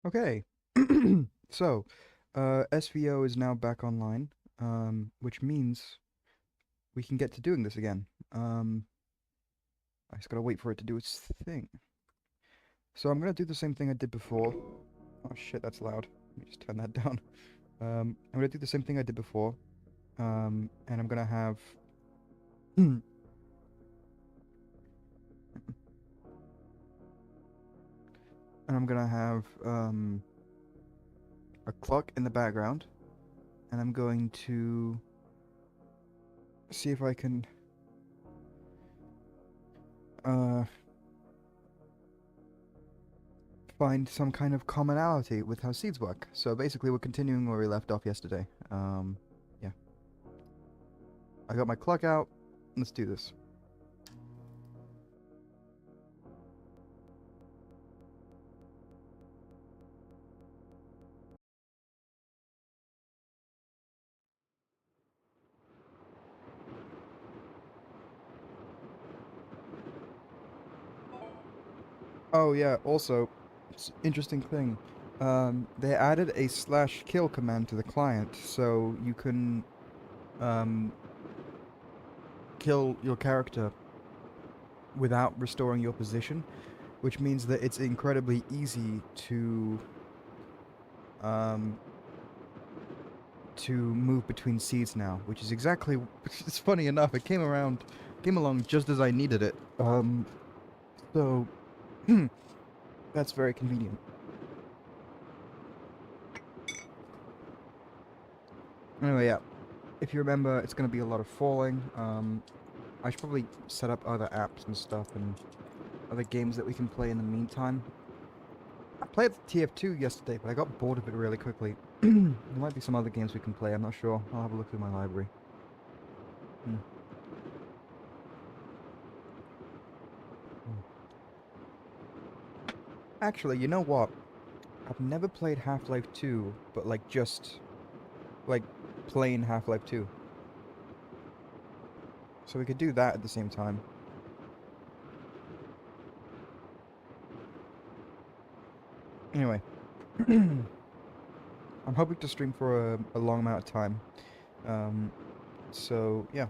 Okay. So, SVO is now back online, which means we can get to doing this again. I just gotta wait for it to do its thing. So I'm gonna do the same thing I did before. Oh shit, that's loud. Let me just turn that down. I'm gonna do the same thing I did before. And I'm gonna have and I'm gonna have a clock in the background, and I'm going to see if I can uh find some kind of commonality with how seeds work. So basically, we're continuing where we left off yesterday. Yeah. I got my clock out. Let's do this. Oh yeah, also, interesting thing. They added a /kill command to the client, so you can um, kill your character without restoring your position, which means that it's incredibly easy um, to move between seeds now, which is exactly. It's funny enough, it came along just as I needed it. So that's very convenient. Anyway, yeah. If you remember, it's going to be a lot of falling. I should probably set up other apps and stuff and other games that we can play in the meantime. I played TF2 yesterday, but I got bored of it really quickly. There might be some other games we can play, I'm not sure. I'll have a look through my library. Hmm. Hmm. Actually, you know what? I've never played Half-Life 2, but like just, like, plain Half-Life 2. So we could do that at the same time. Anyway. I'm hoping to stream for a long amount of time. Um, so, yeah.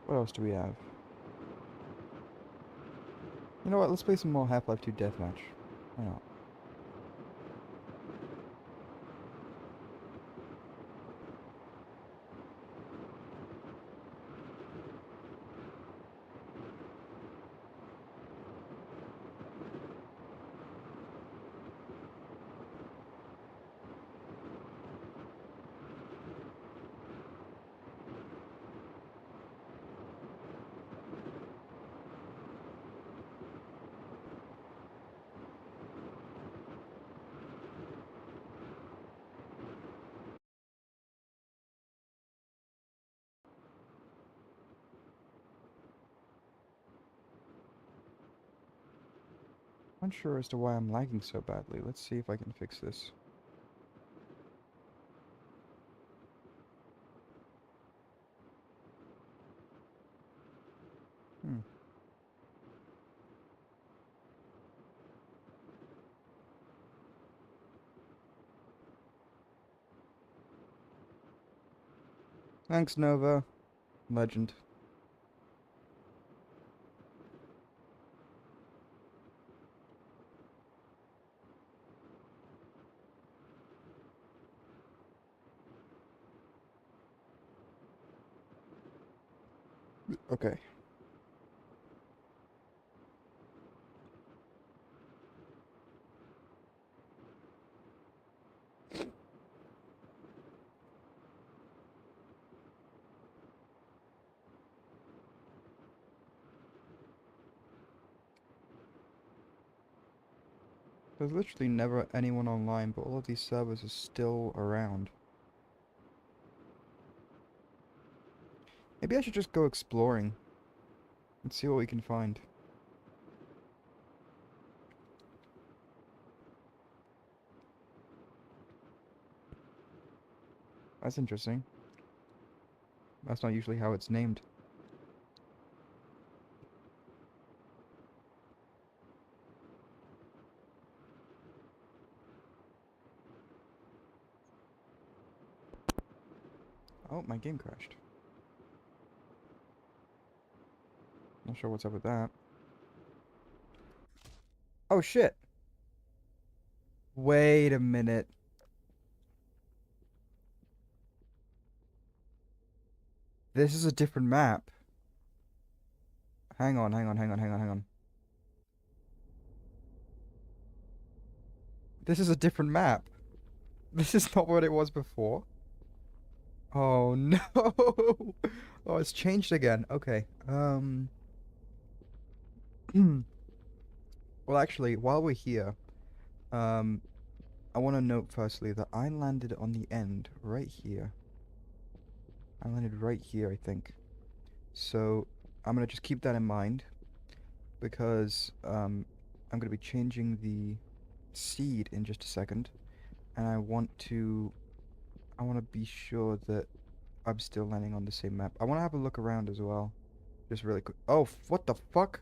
What else do we have? You know what? Let's play some more Half-Life 2 Deathmatch. Why not? Unsure as to why I'm lagging so badly. Let's see if I can fix this. Hmm. Thanks, Nova. Legend. Okay. There's literally never anyone online, but all of these servers are still around. Maybe I should just go exploring and see what we can find. That's interesting. That's not usually how it's named. Oh, my game crashed. Not sure what's up with that. Oh shit! Wait a minute. This is a different map. Hang on, hang on, hang on, hang on, hang on. This is a different map. This is not what it was before. Oh no! Oh, it's changed again. Okay. Well, actually, while we're here, um, I want to note firstly that I landed on the end right here. I landed right here, I think. So I'm gonna just keep that in mind because I'm gonna be changing the seed in just a second, and I want to be sure that I'm still landing on the same map. I want to have a look around as well, just really quick. Oh, what the fuck?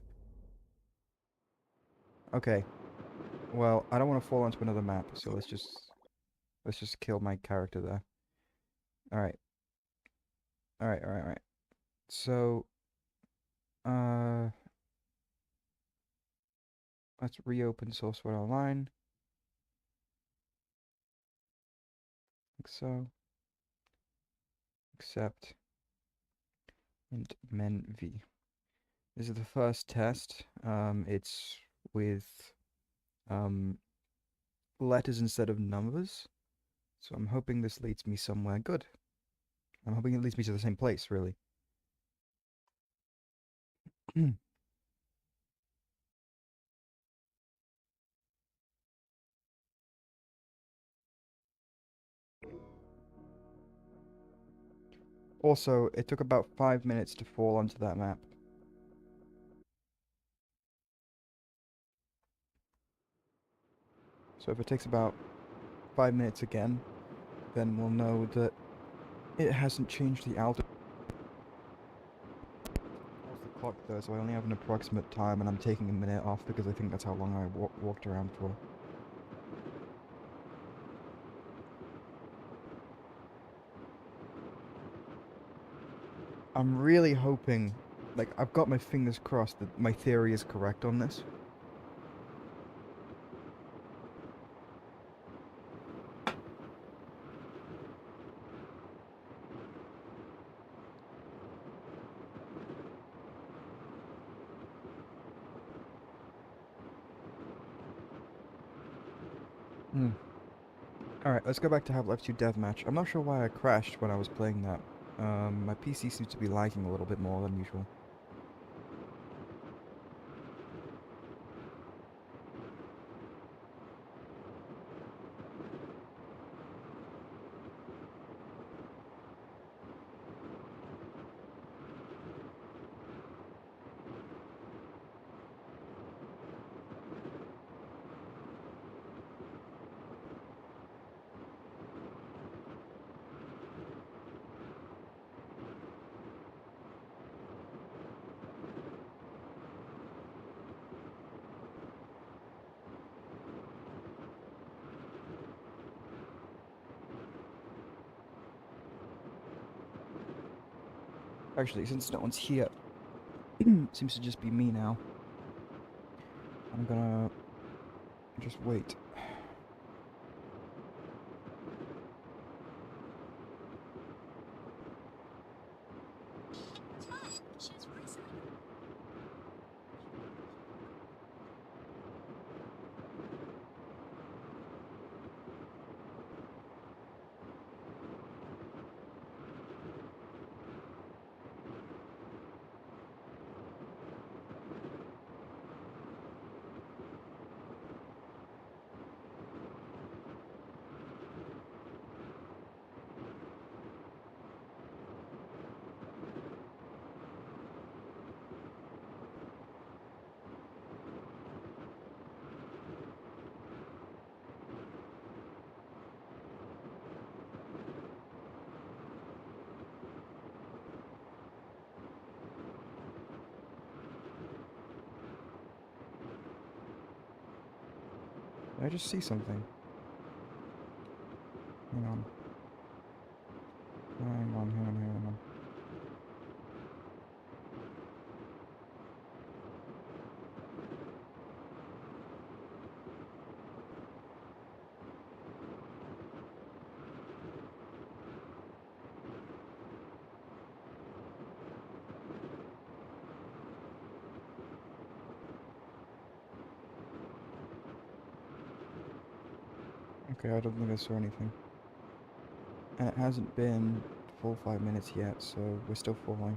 Okay. Well, I don't want to fall onto another map, so let's just kill my character there. All right. All right. All right. All right. So, uh, let's reopen SourceForge Online. Like so. Accept and menv. This is the first test. It's with um letters instead of numbers. So I'm hoping this leads me somewhere good. I'm hoping it leads me to the same place, really. Also, it took about 5 minutes to fall onto that map. So if it takes about 5 minutes again, then we'll know that it hasn't changed the altitude. How's the clock though? So I only have an approximate time, and I'm taking a minute off because I think that's how long I walked around for. I'm really hoping, like, I've got my fingers crossed that my theory is correct on this. Hmm. Alright, let's go back to Half-Life 2 Deathmatch. I'm not sure why I crashed when I was playing that. My PC seems to be lagging a little bit more than usual. Actually, since no one's here, it seems to just be me now. I'm gonna just wait. Did I just see something? Hang on. Hang on. Okay, I don't think I saw anything. And it hasn't been full 5 minutes yet, so we're still falling.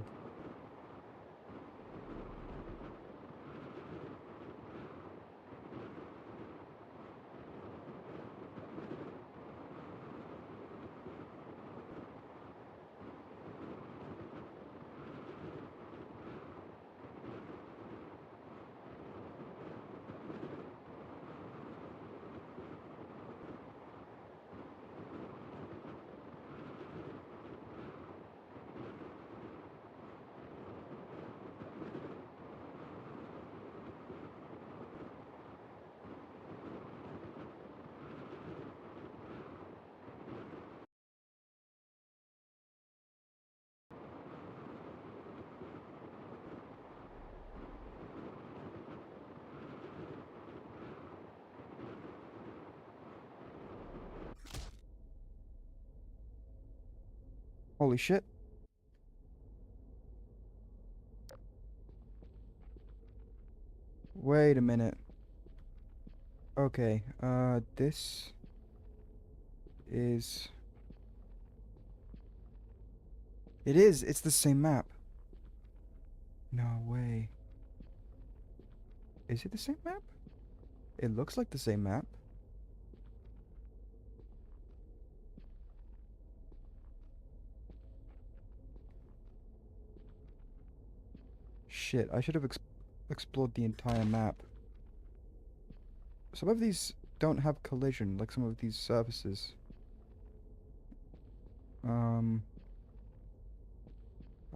Holy shit. Wait a minute. Okay, this is... It is! It's the same map. No way. Is it the same map? It looks like the same map. Shit, I should have explored the entire map. Some of these don't have collision, like some of these surfaces. Um,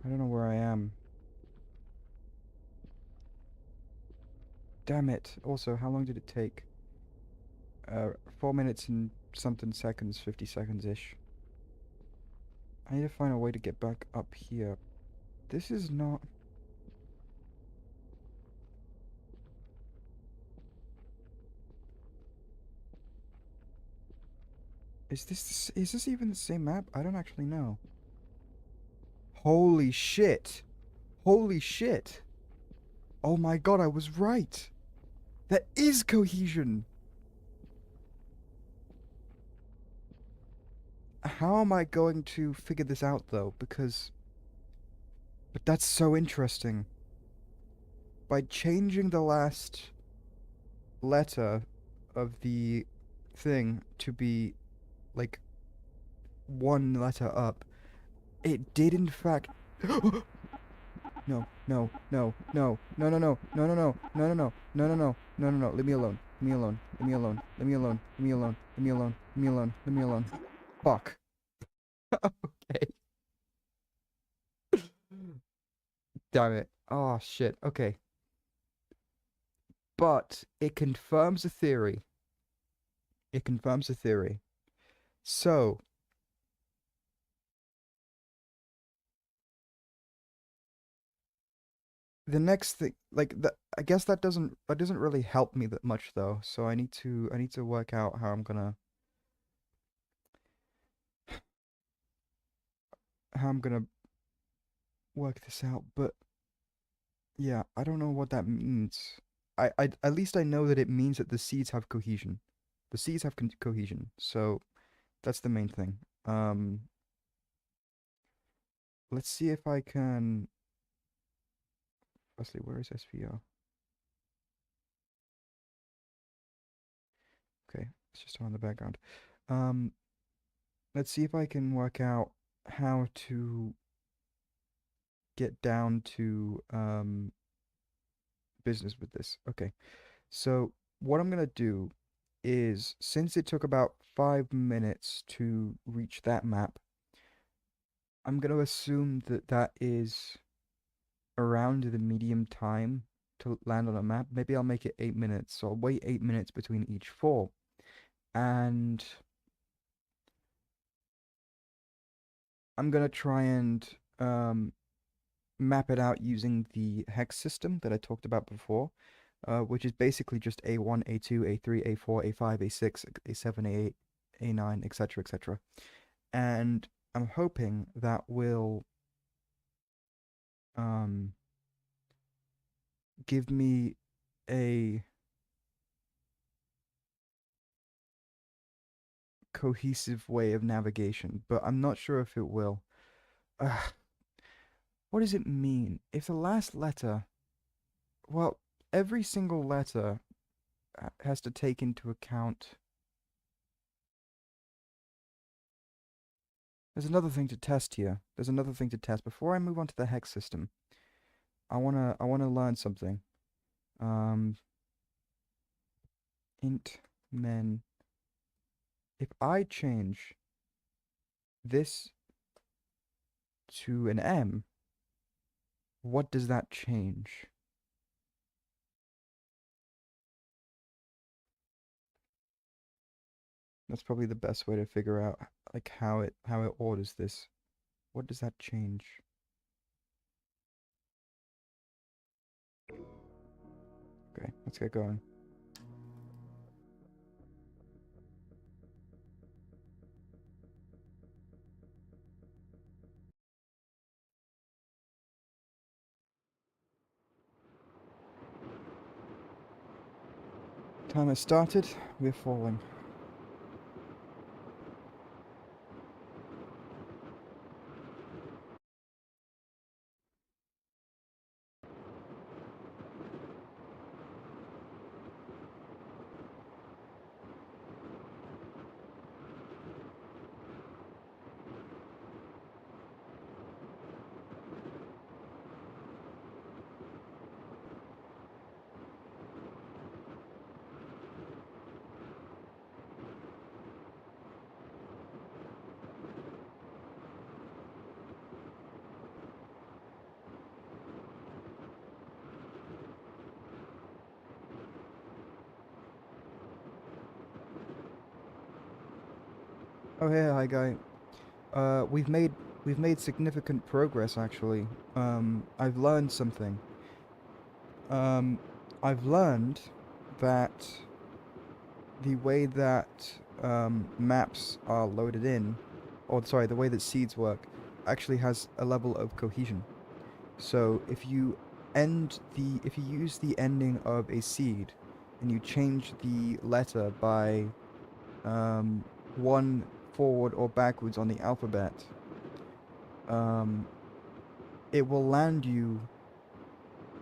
I don't know where I am. Damn it. Also, how long did it take? 4 minutes and something seconds, 50 seconds-ish. I need to find a way to get back up here. This is not... Is this even the same map? I don't actually know. Holy shit! Holy shit! Oh my god, I was right! That is cohesion! How am I going to figure this out, though? Because... But that's so interesting. By changing the last letter of the thing to be, like, one letter up, it did in fact... No, no, no, no, no, no, no, no, no, no, no, no, no, no, no, no, no, no, no, leave me alone. Leave me alone. Leave me alone. Leave me alone. Leave me alone. Leave me alone. Leave me alone. Leave me alone. Fuck. Okay. Damn it. Oh, shit. Okay. But it confirms a theory. It confirms a theory. So, the next thing, like, I guess that doesn't really help me that much though. So I need to work out how I'm gonna work this out. But yeah, I don't know what that means. I at least I know that it means that the seeds have cohesion. The seeds have cohesion. So that's the main thing. Um, let's see if I can. Firstly, where is SVR? Okay, it's just on the background. Um, let's see if I can work out how to get down to business with this. Okay, so what I'm gonna do is, since it took about 5 minutes to reach that map, I'm gonna assume that that is around the medium time to land on a map. Maybe I'll make it 8 minutes, so I'll wait 8 minutes between each fall. and I'm gonna try and map it out using the hex system that I talked about before, which is basically just A1, A2, A3, A4, A5, A6, A7, A8, A9, etc., etc. And I'm hoping that will um, give me a cohesive way of navigation, but I'm not sure if it will. What does it mean? If the last letter, well, every single letter has to take into account. There's another thing to test here. There's another thing to test. Before I move on to the hex system, I wanna learn something. Um, int men. If I change this to an M, what does that change? That's probably the best way to figure out like how it orders this. What does that change? Okay, let's get going. Time has started. We're falling. Oh hey, hi guy. We've made significant progress actually. I've learned something. Um, I've learned that the way that maps are loaded in, or sorry, the way that seeds work, actually has a level of cohesion. So if you use the ending of a seed and you change the letter by um, one forward or backwards on the alphabet, um, it will land you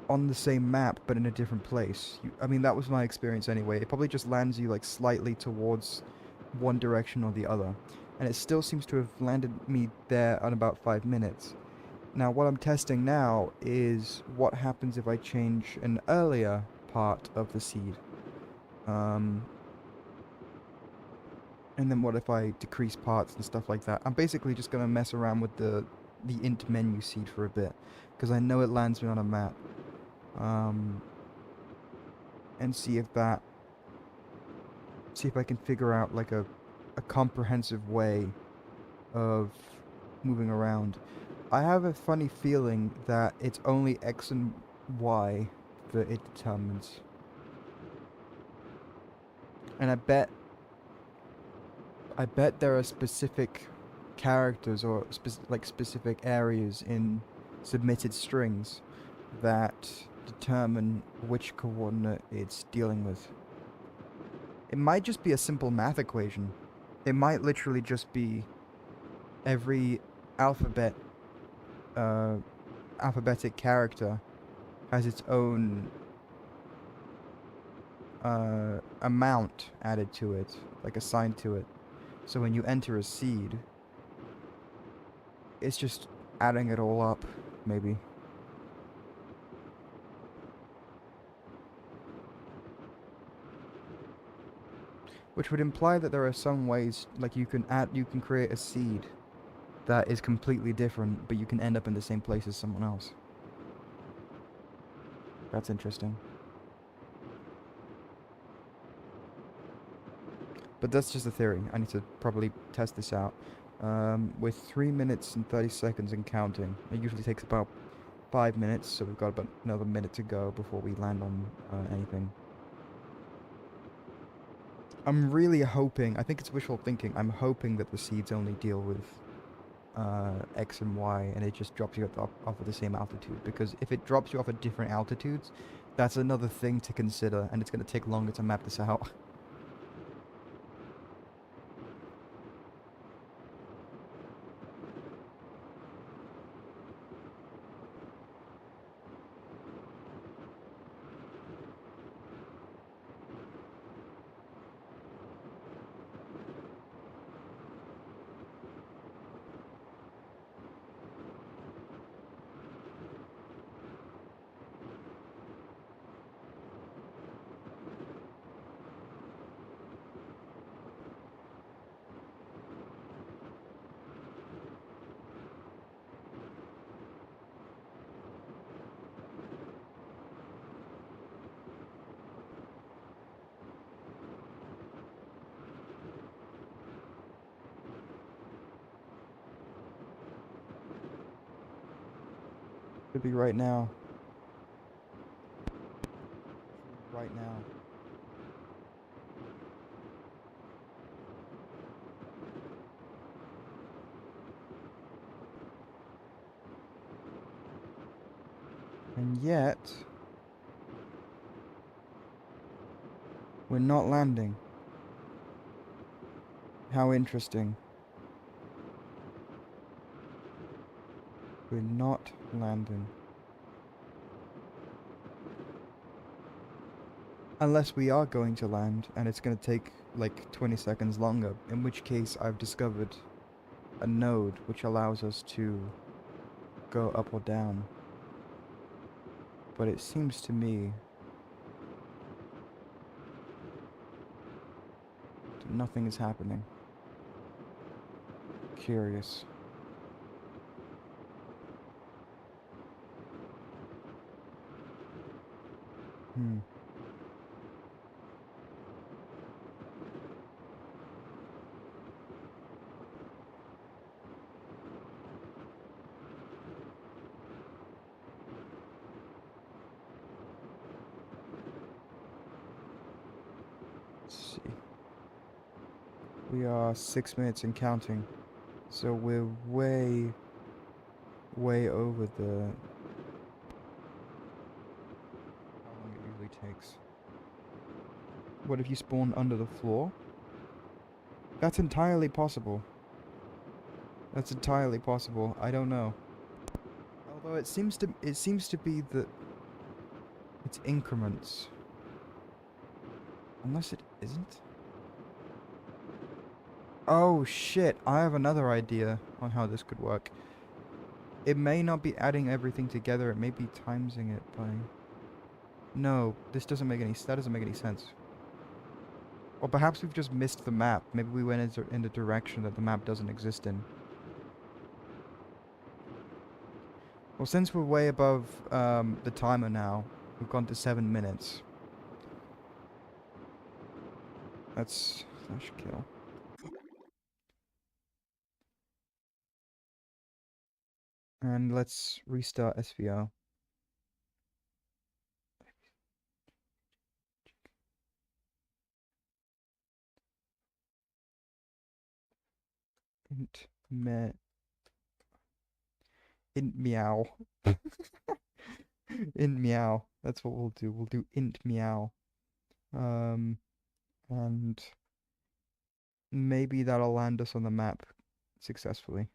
on the same map but in a different place. I mean, that was my experience anyway. It probably just lands you like slightly towards one direction or the other. And it still seems to have landed me there in about 5 minutes. Now, what I'm testing now is what happens if I change an earlier part of the seed. And then what if I decrease parts and stuff like that? I'm basically just going to mess around with the int menu seed for a bit, because I know it lands me on a map. And see if I can figure out like a comprehensive way of moving around. I have a funny feeling that it's only X and Y that it determines. And I bet there are specific characters or specific areas in submitted strings that determine which coordinate it's dealing with. It might just be a simple math equation. It might literally just be every alphabetic character has its own amount added to it, like assigned to it. So when you enter a seed, it's just adding it all up, maybe. Which would imply that there are some ways, like you can create a seed that is completely different, but you can end up in the same place as someone else. That's interesting. But that's just a theory. I need to probably test this out. With 3 minutes and 30 seconds and counting. It usually takes about 5 minutes, so we've got about another minute to go before we land on anything. I'm really hoping, I think it's wishful thinking, I'm hoping that the seeds only deal with X and Y and it just drops you off at the same altitude. Because if it drops you off at different altitudes, that's another thing to consider and it's going to take longer to map this out. Should be right now. Literally right now. And yet, we're not landing. How interesting. We're not landing. Unless we are going to land and it's going to take like 20 seconds longer, in which case I've discovered a node which allows us to go up or down. But it seems to me that nothing is happening. Curious. Hmm. Let's see. We are 6 minutes and counting. So we're way, way over the how long it usually takes. What if you spawn under the floor? That's entirely possible. That's entirely possible. I don't know. Although it seems to be that it's increments. Unless it isn't. Oh shit, I have another idea on how this could work. It may not be adding everything together, it may be timesing it by... No, this doesn't make any that doesn't make any sense. Or perhaps we've just missed the map. Maybe we went in a direction that the map doesn't exist in. Well, since we're way above the timer now, we've gone to 7 minutes. That's... that should kill. And let's restart SVO. Int me int meow. Int meow. That's what we'll do. We'll do int meow. Um, and maybe that'll land us on the map successfully.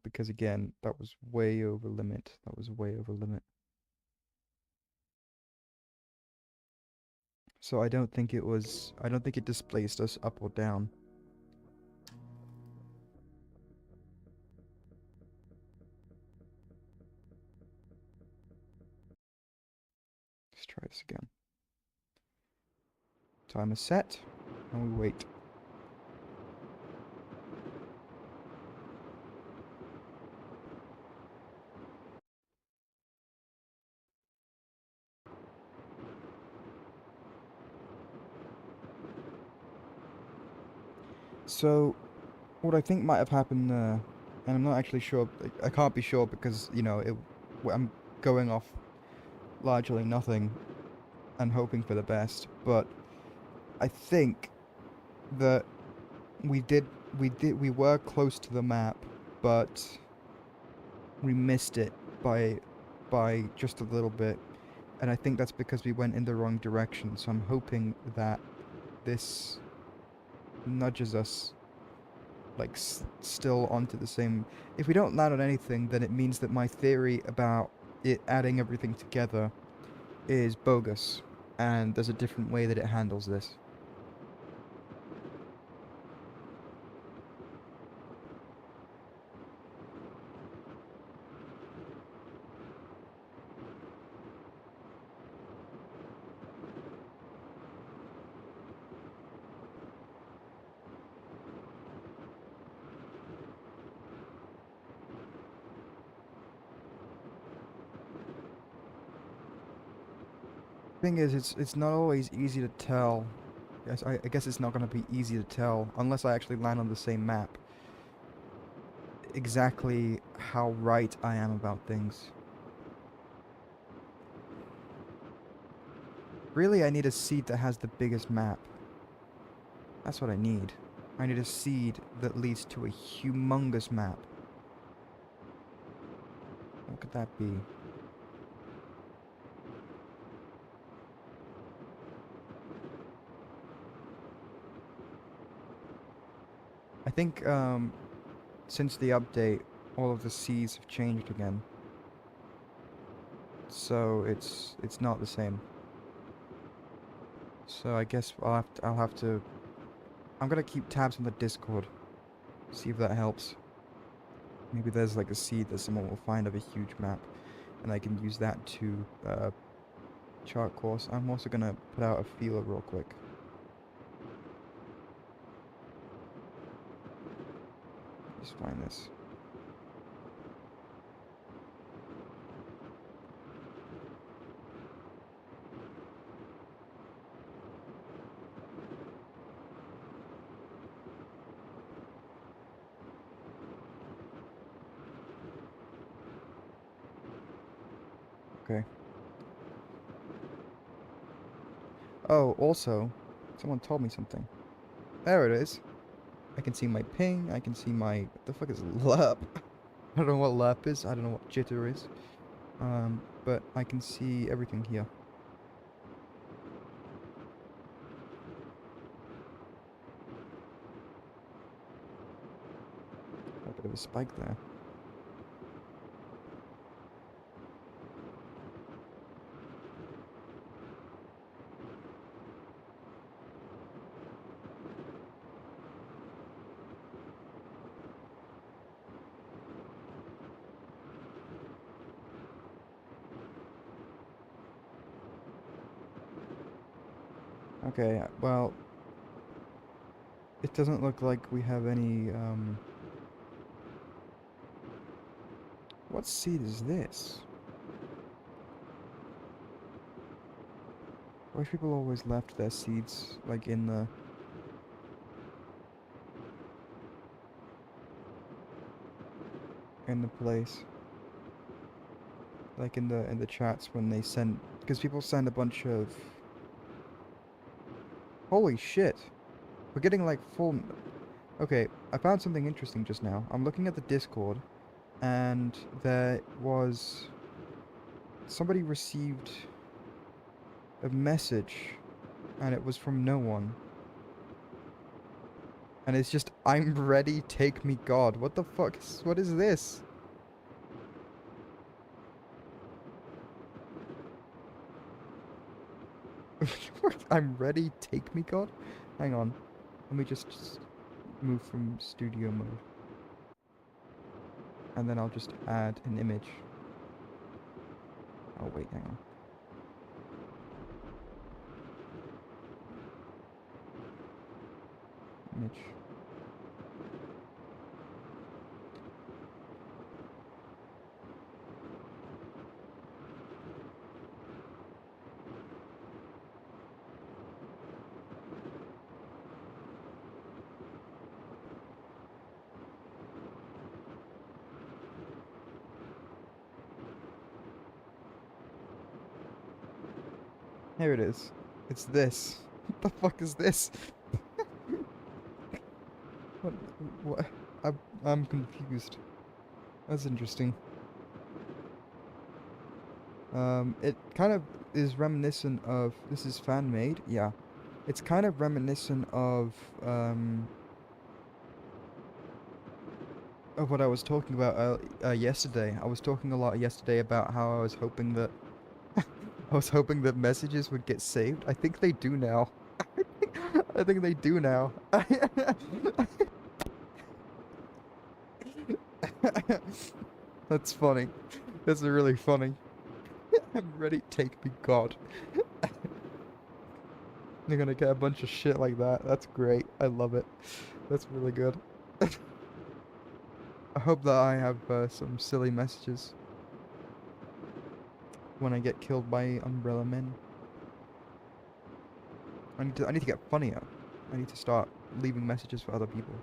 Because again, that was way over limit. That was way over limit. So I don't think it was. I don't think it displaced us up or down. Let's try this again. Timer set, and we wait. So, what I think might have happened there, and I'm not actually sure, I can't be sure because, I'm going off largely nothing and hoping for the best, but I think that we were close to the map, but we missed it by just a little bit, and I think that's because we went in the wrong direction. So I'm hoping that this nudges us like still onto the same. If we don't land on anything, then it means that my theory about it adding everything together is bogus, and there's a different way that it handles this. Thing is, it's not always easy to tell. I guess it's not going to be easy to tell unless I actually land on the same map exactly how right I am about things. Really, I need a seed that has the biggest map. That's what I need. I need a seed that leads to a humongous map. What could that be? I think since the update, all of the seeds have changed again. So it's not the same. So I guess I'll have to I'm gonna keep tabs on the Discord, see if that helps. Maybe there's like a seed that someone will find of a huge map, and I can use that to chart course. I'm also gonna put out a feeler real quick. Just find this. Okay. Oh, also, someone told me something. There it is. I can see my ping. I can see my. What the fuck is lerp? I don't know what lerp is. I don't know what jitter is. But I can see everything here. A bit of a spike there. Okay, well, it doesn't look like we have any. What seed is this? Why people always left their seeds like in the place, like in the chats when they send, because people send a bunch of. Holy shit! We're getting like full. Okay, I found something interesting just now. I'm looking at the Discord, and there was somebody received a message, and it was from no one, and it's just "I'm ready, take me, God." What the fuck? What is this? I'm ready, take me, God. Hang on, let me just move from studio mode, and then I'll just add an image. Oh wait, hang on. Image. Here it is. It's this. What the fuck is this? What? What? I'm confused. That's interesting. It kind of is reminiscent of. This is fan made. Yeah. It's kind of reminiscent of what I was talking about yesterday. I was talking a lot yesterday about how I was hoping that messages would get saved. I think they do now. I think they do now. That's funny. That's really funny. I'm ready. Take me, God. You're gonna get a bunch of shit like that. That's great. I love it. That's really good. I hope that I have some silly messages when I get killed by umbrella men. I need to get funnier. I need to start leaving messages for other people.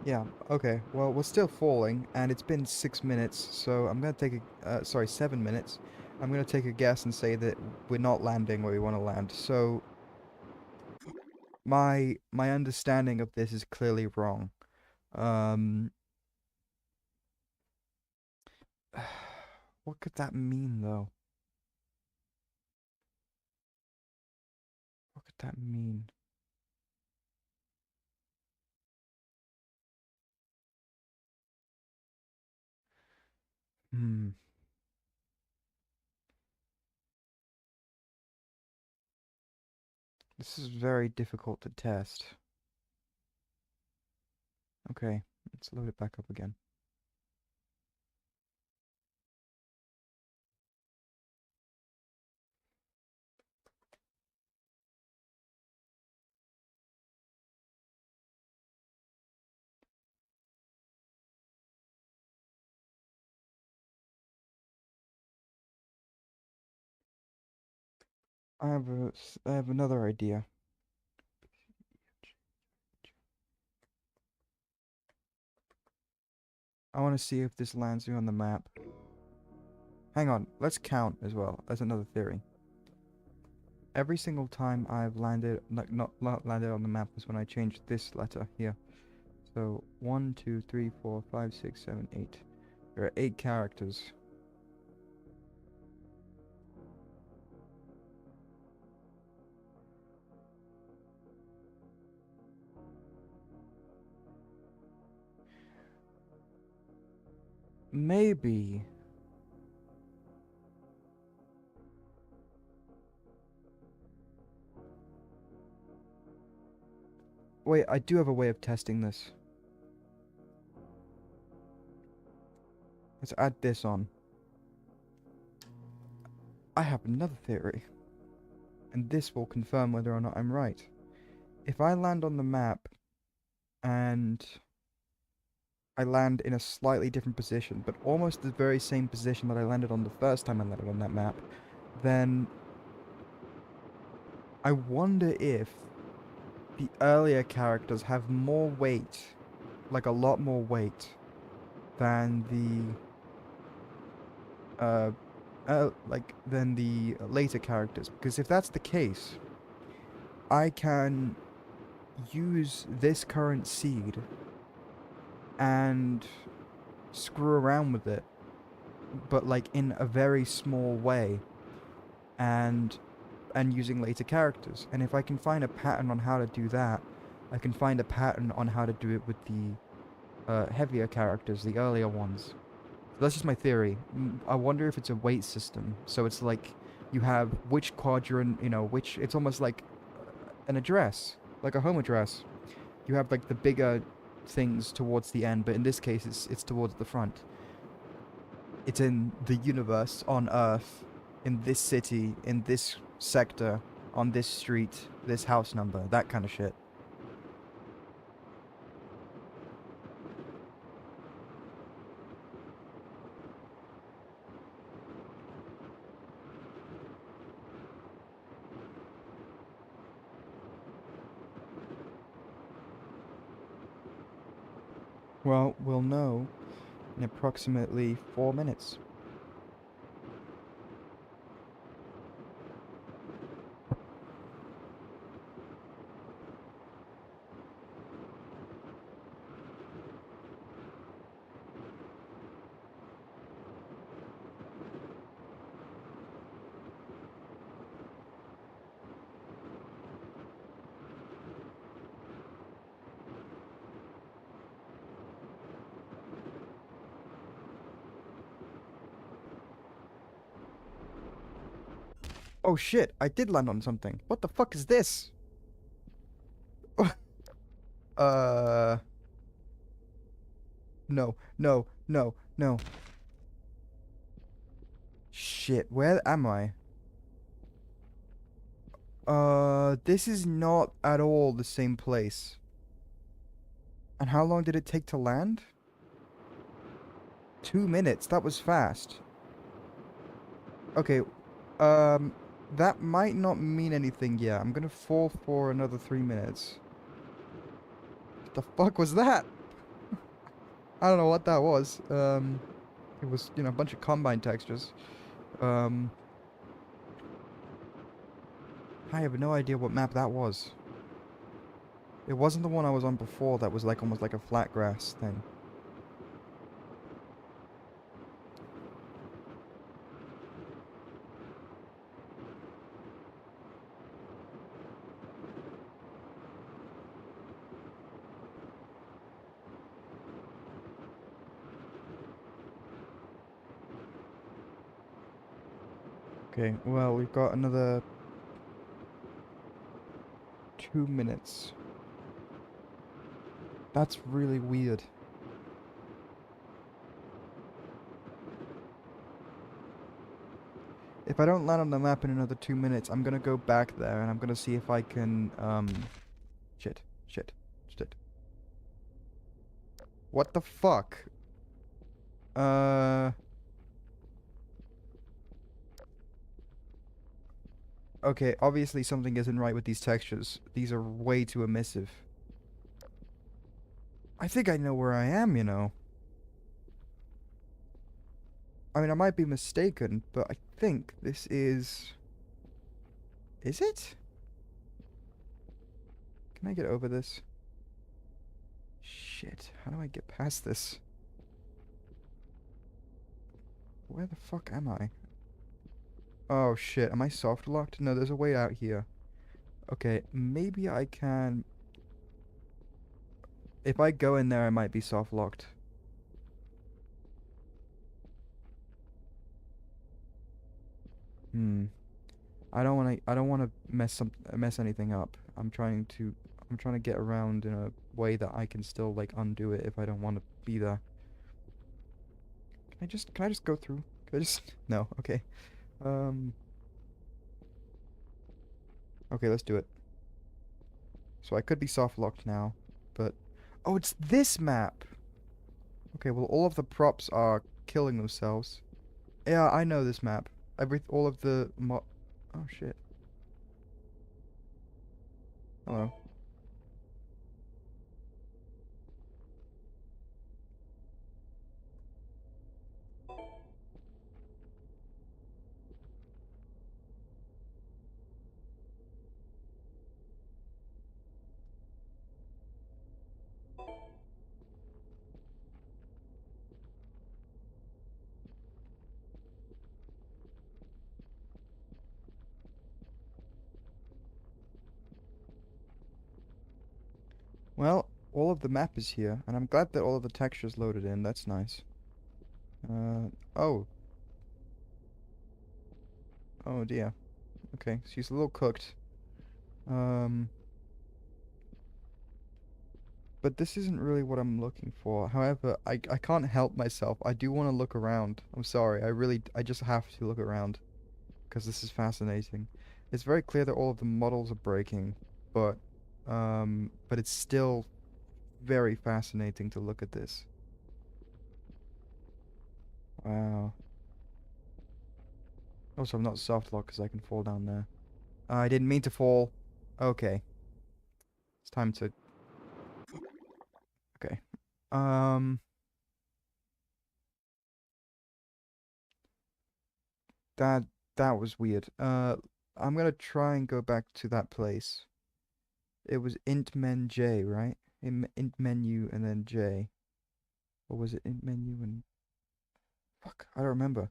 Yeah, okay. Well, we're still falling, and it's been 6 minutes, so I'm gonna take sorry, 7 minutes. I'm gonna take a guess and say that we're not landing where we want to land. So, my understanding of this is clearly wrong. Um, what could that mean, though? What could that mean? Hmm. This is very difficult to test. Okay, let's load it back up again. I have another idea. I want to see if this lands me on the map. Hang on, let's count as well. That's another theory. Every single time I've landed, like not landed on the map is when I changed this letter here. So 1, 2, 3, 4, 5, 6, 7, 8. There are 8 characters. Maybe. Wait, I do have a way of testing this. Let's add this on. I have another theory. And this will confirm whether or not I'm right. If I land on the map and I land in a slightly different position, but almost the very same position that I landed on the first time I landed on that map, then I wonder if the earlier characters have more weight, like a lot more weight, than than the later characters. Because if that's the case, I can use this current seed and screw around with it, but like in a very small way, and using later characters. And if I can find a pattern on how to do that, I can find a pattern on how to do it with the heavier characters, the earlier ones. So that's just my theory. I wonder if it's a weight system. So it's like you have which quadrant, which it's almost like an address, like a home address. You have like the bigger things towards the end, but in this case, it's towards the front. It's in the universe, on Earth, in this city, in this sector, on this street, this house number, that kind of shit. Well, we'll know in approximately 4 minutes. Oh shit, I did land on something. What the fuck is this? uh, no, no, no, no. Shit, where am I? This is not at all the same place. And how long did it take to land? 2 minutes, that was fast. Okay, um, that might not mean anything yet. I'm gonna fall for another 3 minutes. What the fuck was that? I don't know what that was. It was, a bunch of combine textures. Um, I have no idea what map that was. It wasn't the one I was on before that was like almost like a flat grass thing. Okay, well, we've got another 2 minutes. That's really weird. If I don't land on the map in another 2 minutes, I'm gonna go back there and I'm gonna see if I can, shit, shit, shit. What the fuck? Uh, okay, obviously something isn't right with these textures. These are way too emissive. I think I know where I am. I mean, I might be mistaken, but I think this is... Is it? Can I get over this? Shit, how do I get past this? Where the fuck am I? Oh shit, am I soft locked? No, there's a way out here. Okay, maybe I can... If I go in there, I might be soft locked. Hmm. I don't want to mess anything up. I'm trying to get around in a way that I can still like undo it if I don't want to be there. Can I just go through? Can I just No, okay. Um okay, let's do it. So I could be soft locked now, but oh, it's this map. Okay, well all of the props are killing themselves. Yeah, I know this map. All of the mo Oh shit. Hello. Well, all of the map is here, and I'm glad that all of the textures loaded in. That's nice. Oh. Oh dear. Okay, she's a little cooked. Um, but this isn't really what I'm looking for. However, I can't help myself. I do want to look around. I'm sorry. I just have to look around because this is fascinating. It's very clear that all of the models are breaking, but it's still very fascinating to look at this. Wow. Also, I'm not soft locked because I can fall down there. I didn't mean to fall. Okay. It's time to... Okay. Um, that that was weird. I'm gonna try and go back to that place. It was int men j, right? Int menu and then j. Or was it int menu and fuck? I don't remember.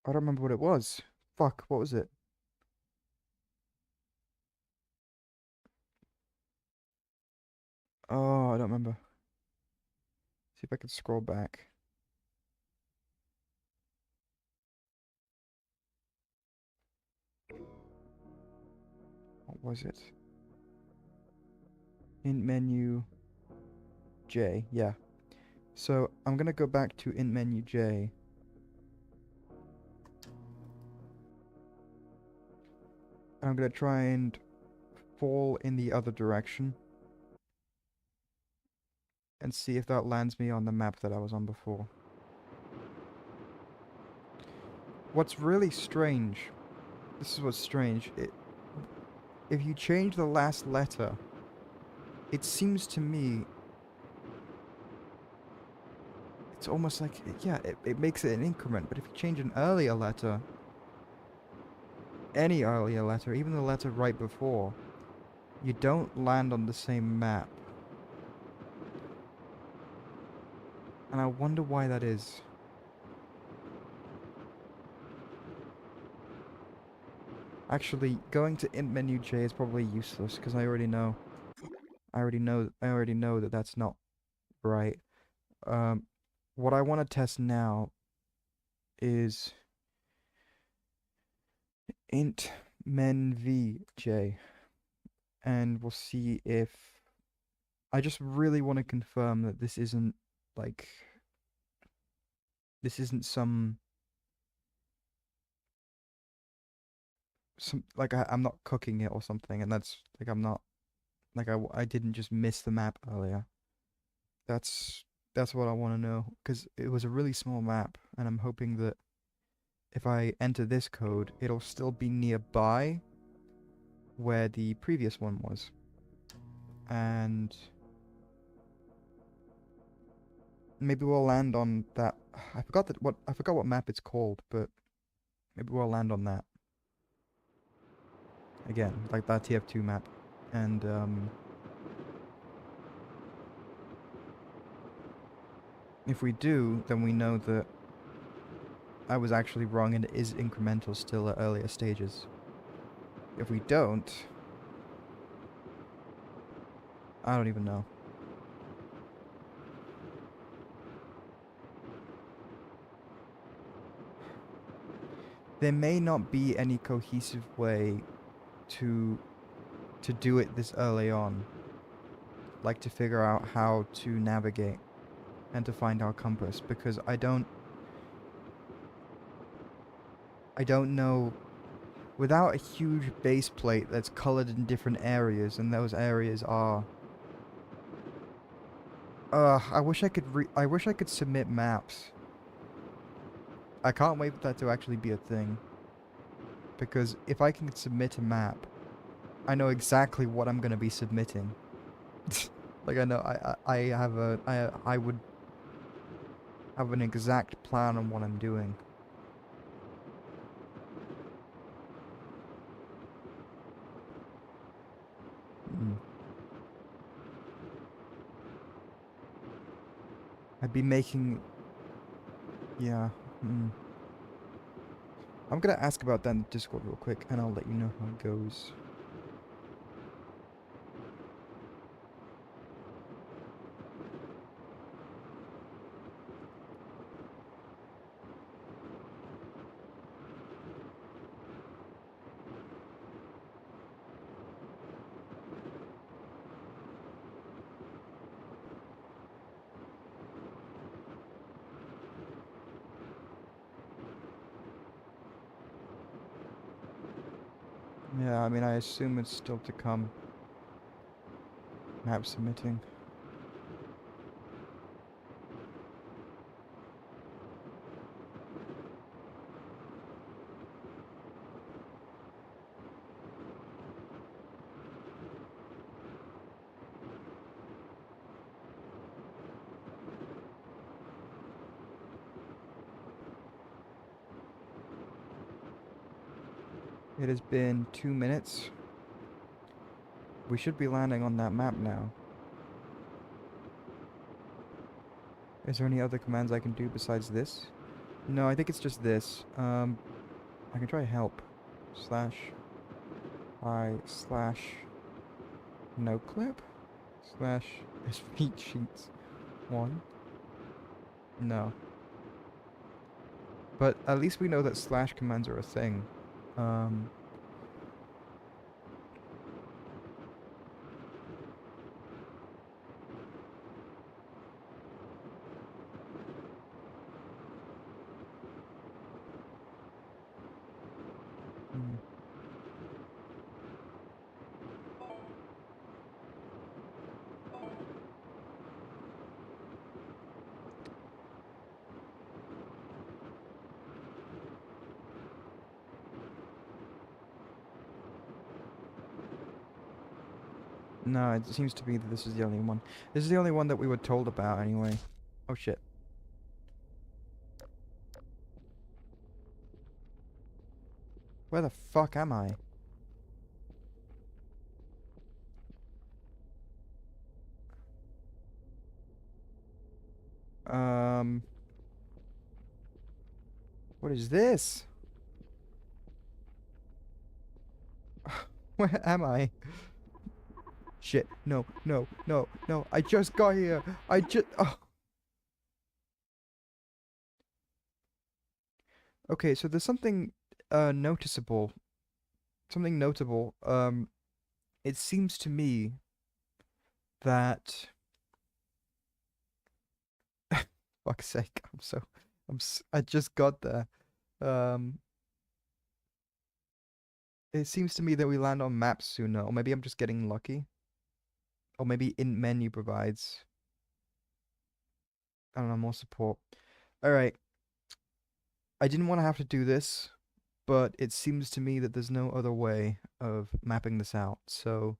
I don't remember what it was. Fuck, what was it? Oh, I don't remember. See if I can scroll back. What was it? Int menu j. Yeah. So I'm gonna go back to int menu j. And I'm gonna try and fall in the other direction and see if that lands me on the map that I was on before. What's really strange, this is what's strange, if you change the last letter, it seems to me, it's almost like, yeah, it makes it an increment, but if you change an earlier letter, any earlier letter, even the letter right before, you don't land on the same map. And I wonder why that is. Actually, going to int menu j is probably useless because I already know. I already know that that's not right. Um, what I want to test now is int men vj, and we'll see if I just really want to confirm that this isn't like this isn't some like I'm not cooking it or something, and that's like I'm not like I didn't just miss the map earlier. That's that's what I want to know because it was a really small map, and I'm hoping that if I enter this code, it'll still be nearby where the previous one was. And maybe we'll land on that. I forgot what map it's called, but maybe we'll land on that again, like that TF2 map. And if we do, then we know that I was actually wrong and it is incremental still at earlier stages. If we don't, I don't even know. There may not be any cohesive way to to do it this early on, like to figure out how to navigate and to find our compass, because I don't know without a huge base plate that's colored in different areas, and those areas are I wish I could submit maps. I can't wait for that to actually be a thing, because if I can submit a map, I know exactly what I'm going to be submitting. Like I know I have I would have an exact plan on what I'm doing. Mm. I'd be making yeah. Mm. I'm gonna ask about that in Discord real quick, and I'll let you know how it goes. Yeah, I mean, I assume it's still to come. Map submitting. It has been 2 minutes. We should be landing on that map now. Is there any other commands I can do besides this? No, I think it's just this. I can try help. Slash I slash no clip slash speech sheets 1. No. But at least we know that slash commands are a thing. Um, hmm. No, it seems to be that this is the only one. This is the only one that we were told about anyway. Oh shit. Where the fuck am I? Um, what is this? Where am I? Shit. No, no, no, no. I just got here. I just... Oh. Okay, so there's something noticeable. Something notable. It seems to me that... Fuck's sake. I just got there. Um, it seems to me that we land on maps sooner. Or maybe I'm just getting lucky. Or maybe in menu provides... I don't know, more support. Alright. I didn't want to have to do this, but it seems to me that there's no other way of mapping this out. So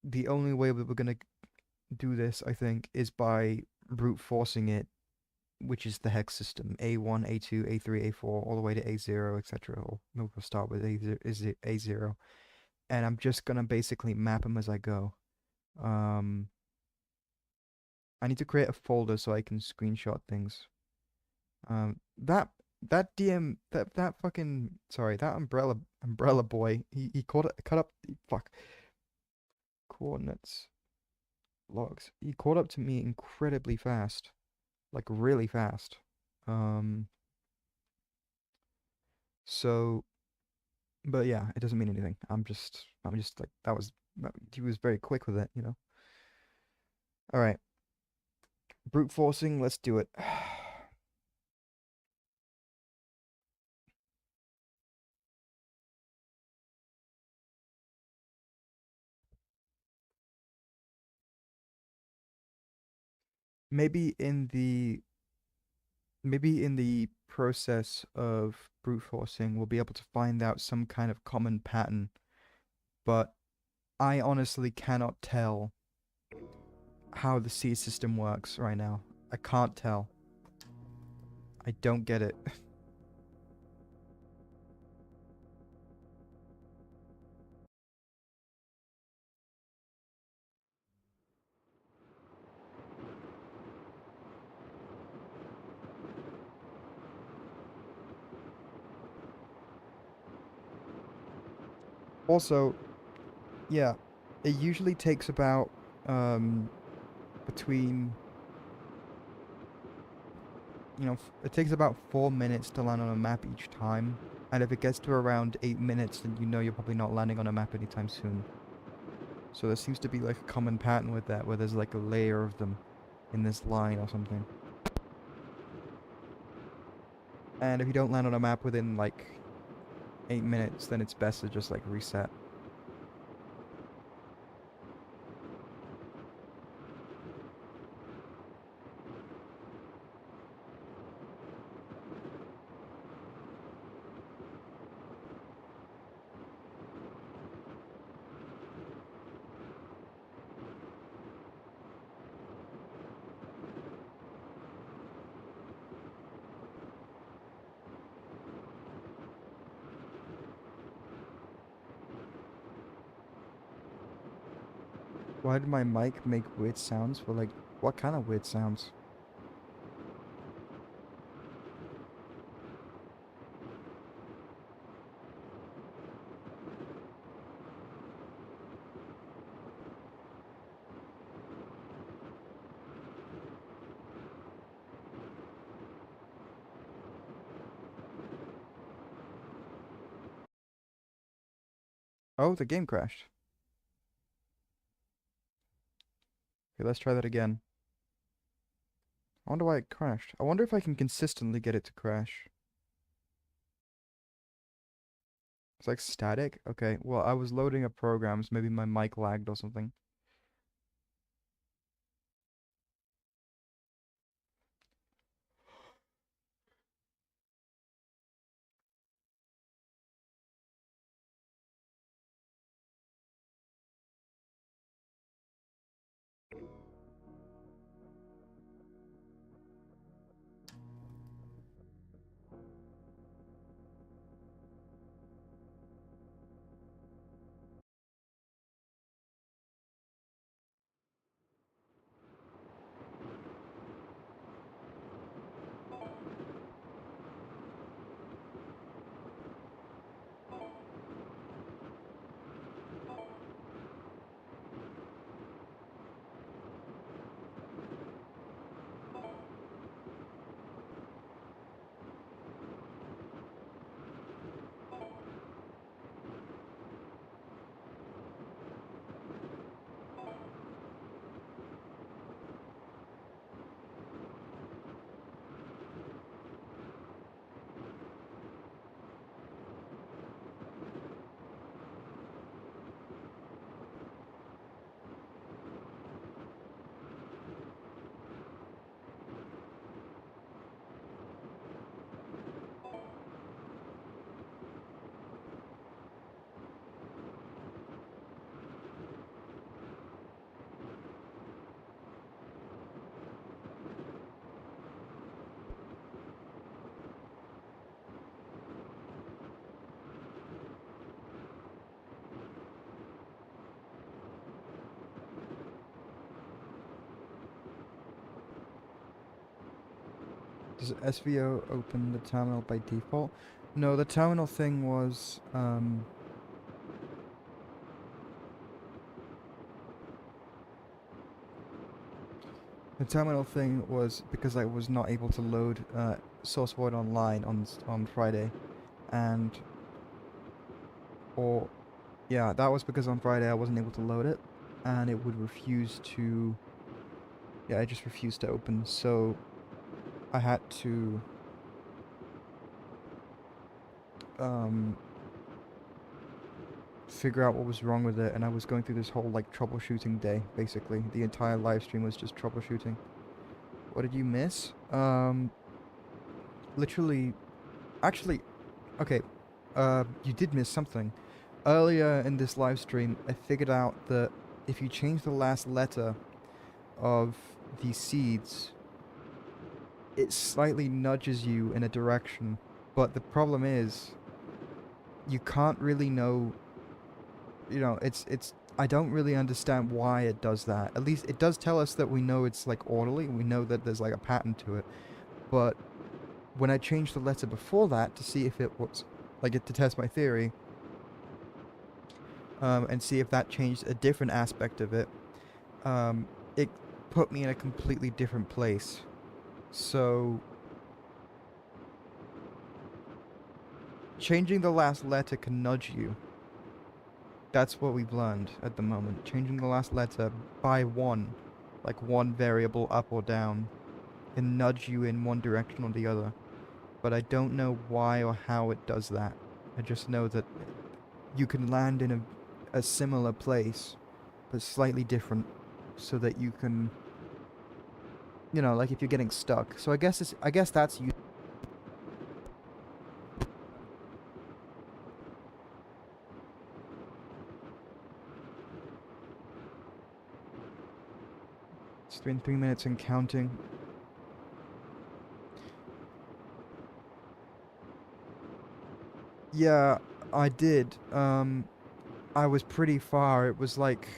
the only way that we're going to do this, I think, is by brute forcing it, which is the hex system. A1, A2, A3, A4, all the way to A0, etc. Or we'll start with A0. And I'm just going to basically map them as I go. Um, I need to create a folder so I can screenshot things. That DM that fucking sorry, that umbrella boy, he cut up fuck coordinates logs. He caught up to me incredibly fast. Like really fast. Um so but yeah, it doesn't mean anything. I'm just like he was very quick with it, you know. All right. Brute forcing, let's do it. Maybe in the maybe in the process of brute forcing, we'll be able to find out some kind of common pattern, but I honestly cannot tell how the C system works right now. I can't tell. I don't get it. Also, yeah, it usually takes about between it takes about 4 minutes to land on a map each time. And if it gets to around 8 minutes, then you know you're probably not landing on a map anytime soon. So there seems to be like a common pattern with that, where there's like a layer of them in this line or something. And if you don't land on a map within like 8 minutes, then it's best to just like reset. Why did my mic make weird sounds? For like, what kind of weird sounds? Oh, the game crashed. Okay, let's try that again. I wonder why it crashed. I wonder if I can consistently get it to crash. It's like static? Okay, well, I was loading up programs. Maybe my mic lagged or something. Does SVO open the terminal by default? No, the terminal thing was, the terminal thing was because I was not able to load Source Void online on Friday, and or yeah, that was because on Friday I wasn't able to load it, and it would refuse to. Yeah, it just refused to open. So I had to um figure out what was wrong with it, and I was going through this whole like troubleshooting day. Basically, the entire live stream was just troubleshooting. What did you miss? Literally, actually, okay. You did miss something. Earlier in this live stream, I figured out that if you change the last letter of the seeds, it slightly nudges you in a direction. But the problem is, you can't really know, it's I don't really understand why it does that. At least it does tell us that we know it's like orderly, we know that there's like a pattern to it. But when I changed the letter before that to see if it was like it to test my theory, and see if that changed a different aspect of it, it put me in a completely different place. So changing the last letter can nudge you. That's what we've learned at the moment. Changing the last letter by one, like one variable up or down, can nudge you in one direction or the other. But I don't know why or how it does that. I just know that you can land in a similar place, but slightly different, so that you can, like if you're getting stuck. So I guess that's you. It's been 3 minutes and counting. Yeah, I did. I was pretty far. It was like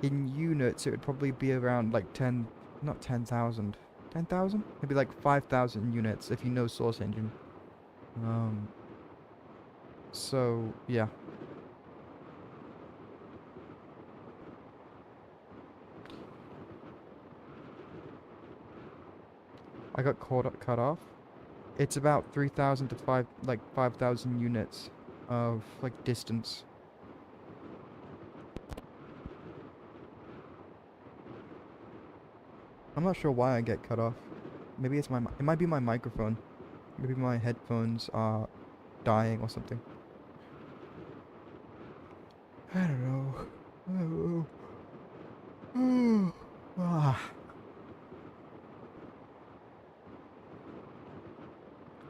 In units, it would probably be around like 10, not 10,000. 10,000? Maybe like 5,000 units if you know Source Engine. Um, so, yeah. I got cut off. It's about 3,000 to 5,000 units of like distance. I'm not sure why I get cut off. Maybe it might be my microphone. Maybe my headphones are dying or something. I don't know. I don't know. Ah.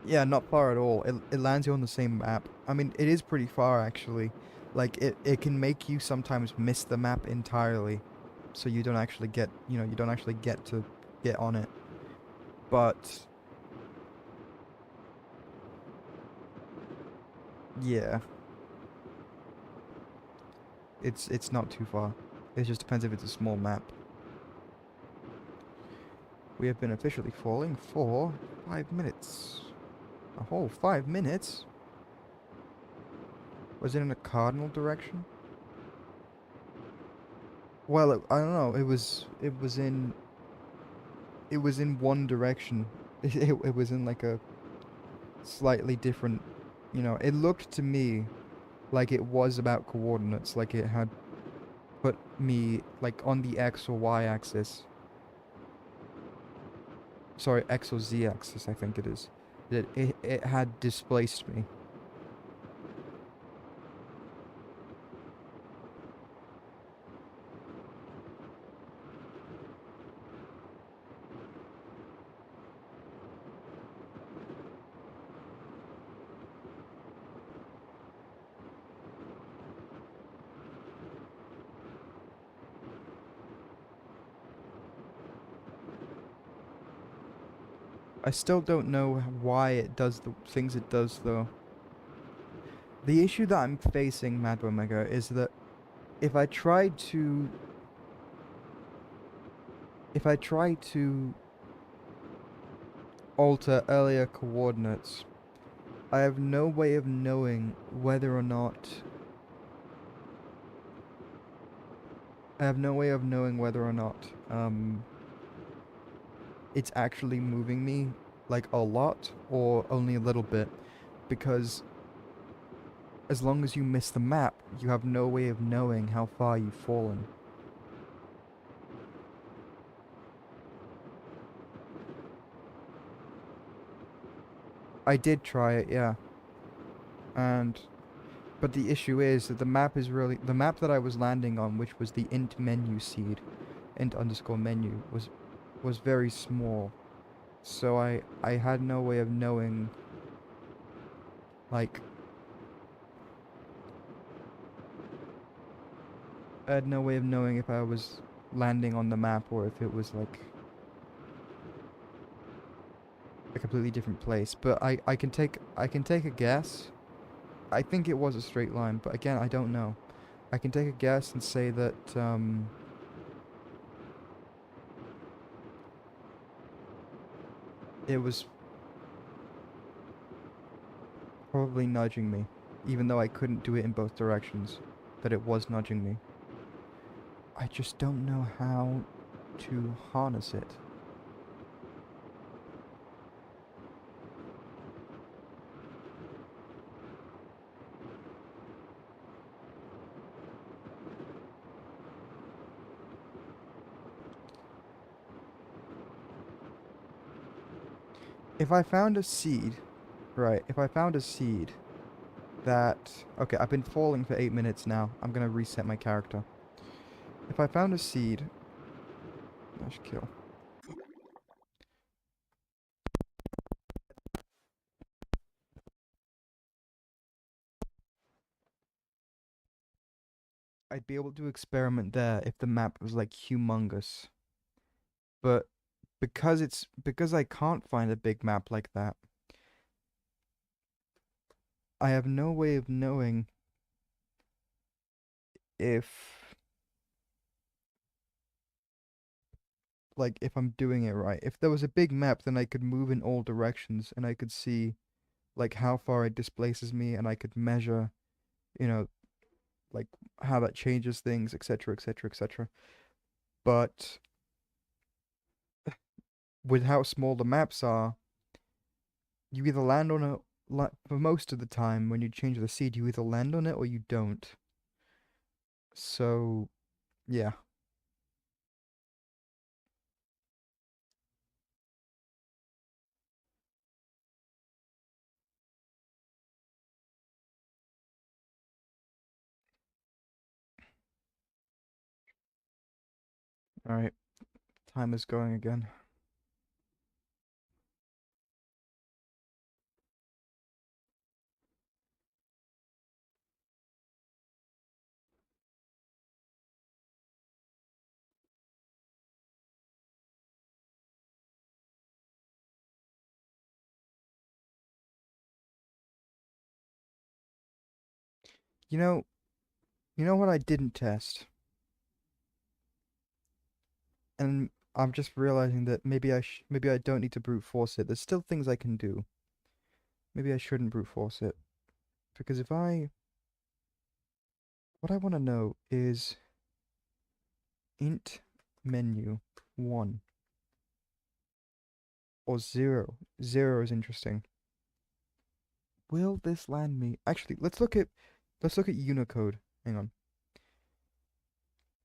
Yeah, not far at all. It lands you on the same map. I mean, it is pretty far actually. Like it can make you sometimes miss the map entirely. So you don't actually get, you don't actually get to get on it. But yeah, it's not too far. It just depends if it's a small map. We have been officially falling for 5 minutes. A whole 5 minutes? Was it in a cardinal direction? Well, I don't know. It was in one direction. It was in like a slightly different, it looked to me like it was about coordinates, like it had put me like on the X or Y axis. Sorry, X or Z axis, I think it is. That it had displaced me. I still don't know why it does the things it does though. The issue that I'm facing, Mad Omega, is that if I try to if I try to alter earlier coordinates, I have no way of knowing whether or not I have no way of knowing whether or not it's actually moving me like a lot or only a little bit, because as long as you miss the map, you have no way of knowing how far you've fallen. I did try it, yeah. And but the issue is that the map that I was landing on, which was the int menu seed, int underscore menu, was very small. So I had no way of knowing, like, I had no way of knowing if I was landing on the map or if it was like a completely different place. But I can take a guess. I think it was a straight line, but again, I don't know. I can take a guess and say that it was probably nudging me, even though I couldn't do it in both directions. That it was nudging me. I just don't know how to harness it. If I found a seed, right, if I found a seed that... Okay, I've been falling for 8 minutes now. I'm gonna reset my character. If I found a seed... I should kill. I'd be able to experiment there if the map was like humongous. But because I can't find a big map like that, I have no way of knowing if like if I'm doing it right. If there was a big map, then I could move in all directions and I could see like how far it displaces me and I could measure, you know, like how that changes things, etc., etc., etc. But with how small the maps are, you either land on it for most of the time when you change the seed, you either land on it or you don't. So, yeah. All right, time is going again. You know, you know what I didn't test, and I'm just realizing that maybe I don't need to brute force it. There's still things I can do. Maybe I shouldn't brute force it because if I what I want to know is int menu 1 or 0. 0 is interesting. Will this land me? Actually, let's look at Unicode. Hang on.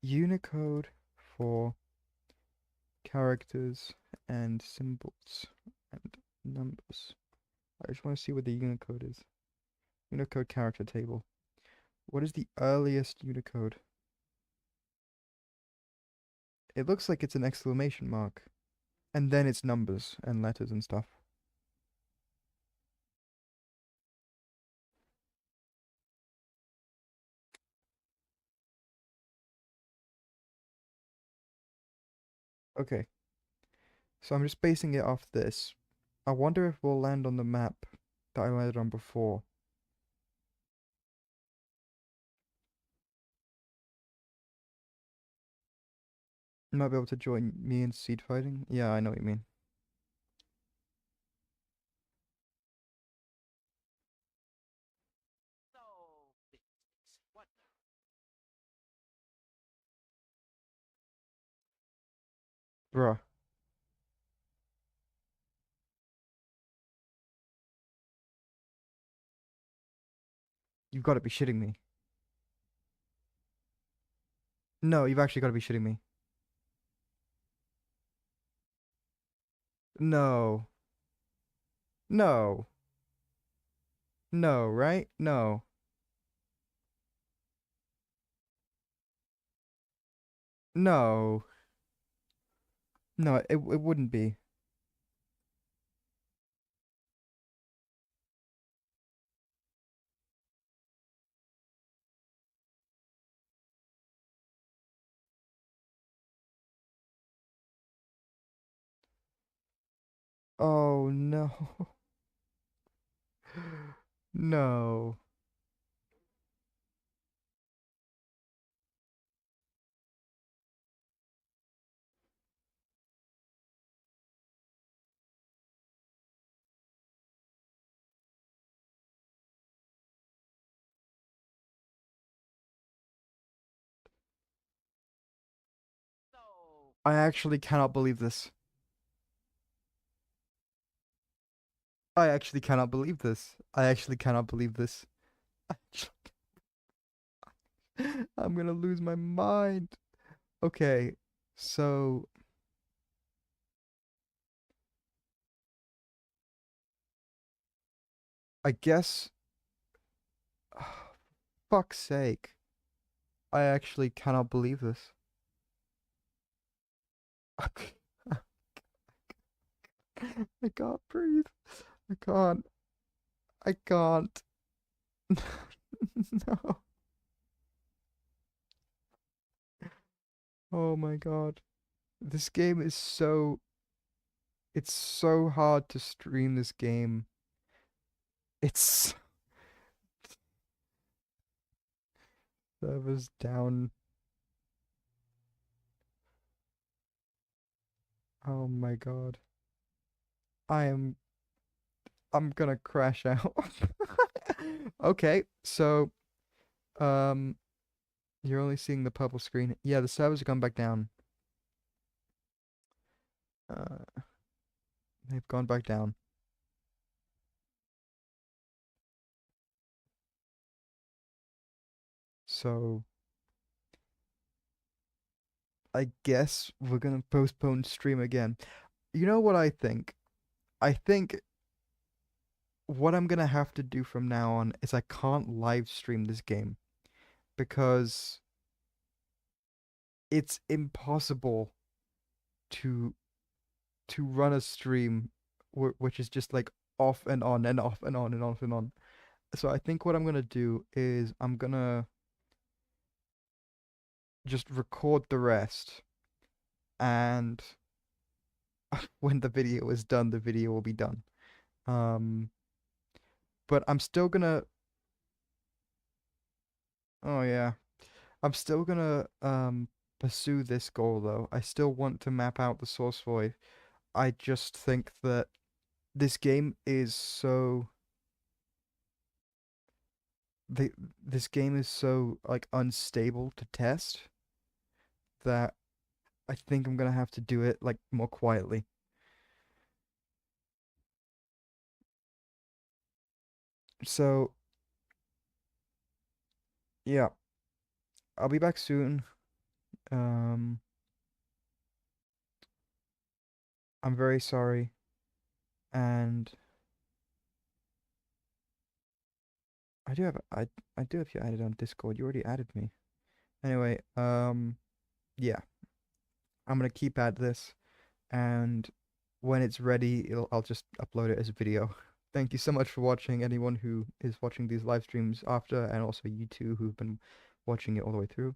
Unicode for characters and symbols and numbers. I just want to see what the Unicode is. Unicode character table. What is the earliest Unicode? It looks like it's an exclamation mark. And then it's numbers and letters and stuff. Okay, so I'm just basing it off this. I wonder if we'll land on the map that I landed on before. You might be able to join me in seed fighting. Yeah, I know what you mean. Bruh, you've got to be shitting me. No, you've actually got to be shitting me. No. No. No, right? No. No. No, it wouldn't be. Oh no. No. I actually cannot believe this. I actually cannot believe this. I actually cannot believe this. I'm gonna lose my mind. Okay, so I guess, fuck's sake, I actually cannot believe this. I can't breathe. I can't. I can't. No. Oh my God. This game is so. It's so hard to stream this game. It's servers down. Oh my god. I am I'm gonna crash out. Okay, so um you're only seeing the purple screen. Yeah, the servers have gone back down. Uh they've gone back down. So I guess we're gonna postpone stream again. You know what I think? I think what I'm gonna have to do from now on is I can't live stream this game because it's impossible to run a stream which is just like off and on and off and on and off and on. So I think what I'm gonna do is I'm gonna just record the rest, and when the video is done, the video will be done. Um, but I'm still gonna. Oh yeah, I'm still gonna pursue this goal though. I still want to map out the source void. I just think that this game is so the this game is so like unstable to test that I think I'm gonna have to do it like more quietly. So yeah, I'll be back soon. Um, I'm very sorry, and I do have you added on Discord. You already added me. Anyway, yeah, I'm gonna keep at this, and when it's ready, I'll just upload it as a video. Thank you so much for watching, anyone who is watching these live streams after, and also you two who've been watching it all the way through.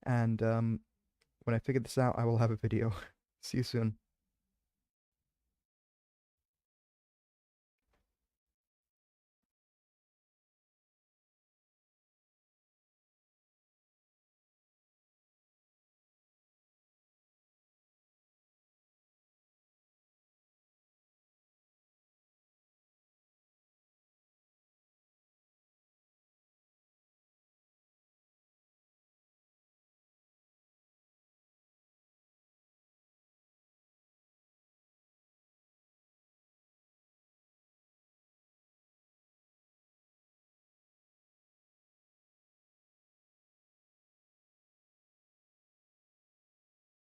And when I figure this out, I will have a video. See you soon.